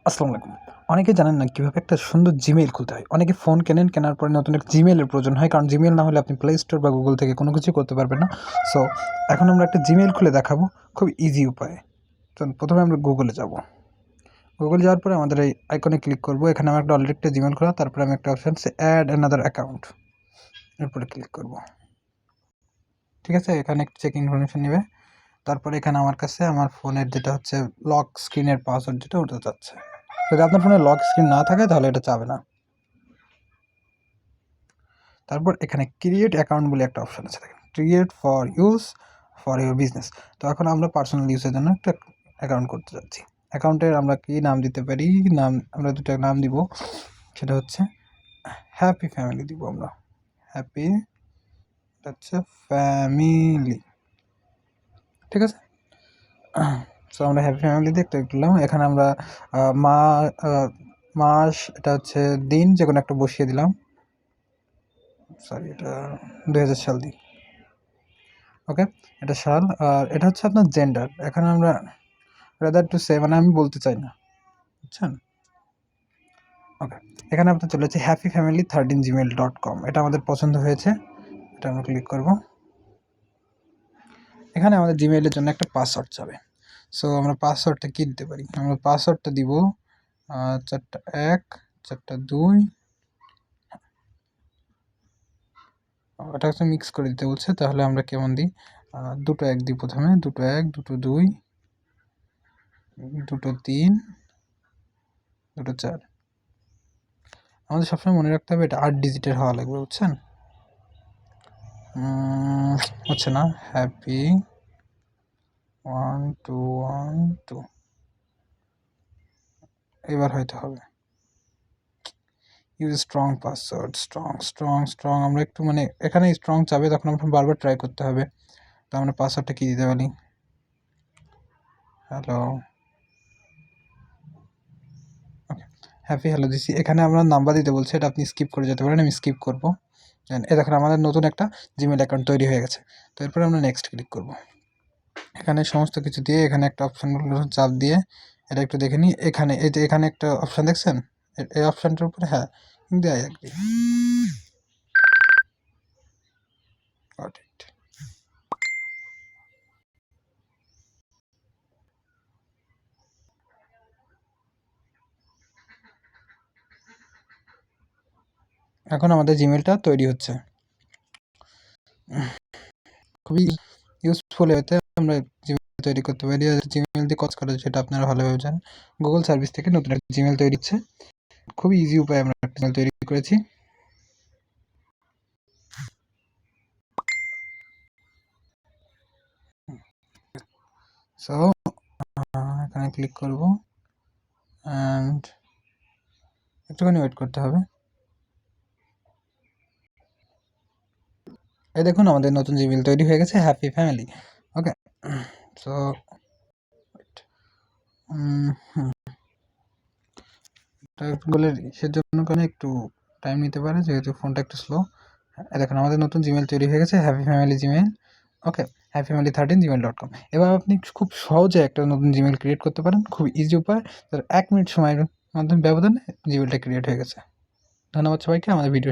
আসসালামু আলাইকুম। অনেকে জানেন না কীভাবে একটা সুন্দর জিমেইল খুলতে হয়। অনেকে ফোন কেনেন, কেনার পরে নতুন একটা জিমেইলের প্রয়োজন হয়। কারণ জিমেইল না হলে আপনি প্লে স্টোর বা গুগল থেকে কোনো কিছুই করতে পারবেন না। সো এখন আমরা একটা জিমেইল খুলে দেখাবো খুব ইজি উপায়ে। চলুন প্রথমে আমরা গুগলে যাব। গুগলে যাওয়ার পরে আমাদের এই আইকনে ক্লিক করব। এখানে আমার একটা অলরেডি একটা জিমেইল খোলা, তারপরে আমি একটা অপশন আছে অ্যাড অ্যানাদার অ্যাকাউন্ট, এরপরে ক্লিক করব। ঠিক আছে, এখানে একটা চেক ইনফরমেশন নেবে। তারপরে এখানে আমার কাছে আমার ফোনের যেটা হচ্ছে লক স্ক্রিনের পাসওয়ার্ড যেটা ওটা চাচ্ছে। যদি আপনার ফোনে লক স্ক্রিন না থাকে তাহলে এটা চাবে না। তারপর এখানে ক্রিয়েট অ্যাকাউন্ট বলে একটা অপশন আছে, দেখেন create for use for your business. তো এখন আমরা পার্সোনাল ইউজের জন্য একটা অ্যাকাউন্ট করতে যাচ্ছি। অ্যাকাউন্টের আমরা কি নাম দিতে পারি? আমরা দুটো নাম দিব, সেটা হচ্ছে হ্যাপি ফ্যামিলি দিব আমরা। হ্যাপি হচ্ছে ফ্যামিলি, ঠিক আছে। সো আমরা হ্যাপি ফ্যামিলি দেখতে দিলাম। এখানে আমরা মা মাস, এটা হচ্ছে দিন, যে কোনো একটা বসিয়ে দিলাম। সরি, এটা 2000 সাল দিই। ওকে, এটা সাল। আর এটা হচ্ছে আপনার জেন্ডার। এখানে আমরা রাদার টু সে, মানে আমি বলতে চাই না, বুঝছেন। ওকে, এখানে আপনার চলে যাচ্ছে happyfamily13gmail.com। এটা আমাদের পছন্দ হয়েছে, এটা আমরা ক্লিক করব। এখানে আমাদের জিমেইলের জন্য একটা পাসওয়ার্ড চাবে। সো আমরা পাসওয়ার্ডটা কী দিতে পারি? আমরা পাসওয়ার্ডটা দিব 4টা 1, 4টা 2। এটা হচ্ছে মিক্স করে দিতে বলছে, তাহলে আমরা কেমন দিই? 2টো 1 দিই প্রথমে, 2টো 1, 2টো 2, 2টো 3, 2টো 4। আমাদের সবসময় মনে রাখতে হবে এটা 8 ডিজিটের হওয়া লাগবে, বুঝছেন। হচ্ছে না, হ্যাপি 1 2 1 2, এবার হয়তো হবে। Use strong password, strong. আমরা একটু মানে এখানে স্ট্রং চাবে, তখন আমরা বারবার ট্রাই করতে হবে। তো আমরা পাসওয়ার্ডটা কী দিতে পারি? হ্যালো, ওকে, হ্যাপি হ্যালো দিছি। এখানে আমরা নাম্বার দিতে বলছে, এটা আপনি স্কিপ করে যেতে পারেন, আমি স্কিপ করব। এ দেখেন আমাদের নতুন একটা জিমেল অ্যাকাউন্ট তৈরি হয়ে গেছে। তো এরপরে আমরা নেক্সট ক্লিক করব। এখানে সমস্ত কিছু দিয়ে এখানে একটা অপশান চাপ দিয়ে এটা একটু দেখে নিই। এখানে এই যে এখানে একটা অপশান দেখছেন, এই অপশানটার উপরে হ্যাঁ দেয় আর কি। এখন আমাদের জিমেলটা তৈরি হচ্ছে। খুবই ইউজফুল হতে আমরা জিমেল তৈরি করতে পারি। আর জিমেল দিয়ে কাজ করা সেটা আপনারা ভালোভাবে জানেন। গুগল সার্ভিস থেকে নতুন একটা জিমেল তৈরি হচ্ছে, খুবই ইজি উপায়ে আমরা একটা জিমেল তৈরি করেছি। সো এখানে ক্লিক করব অ্যান্ড একটুখানি ওয়েট করতে হবে। এই দেখুন আমাদের নতুন জিমেল তৈরি হয়ে গেছে, হ্যাপি ফ্যামিলি। ওকে, সো গুগলের সেজন্য কারণে একটু টাইম নিতে পারে, যেহেতু ফোনটা একটু স্লো। দেখুন আমাদের নতুন জিমেল তৈরি হয়ে গেছে, হ্যাপি ফ্যামিলি জিমেল। ওকে, happyfamily13gmail.com। এবার আপনি খুব সহজে একটা নতুন জিমেল ক্রিয়েট করতে পারেন, খুব ইজি উপায়। 1 মিনিট সময়ের মাধ্যমে ব্যবধানে জিমেলটা ক্রিয়েট হয়ে গেছে। ধন্যবাদ সবাইকে আমাদের ভিডিও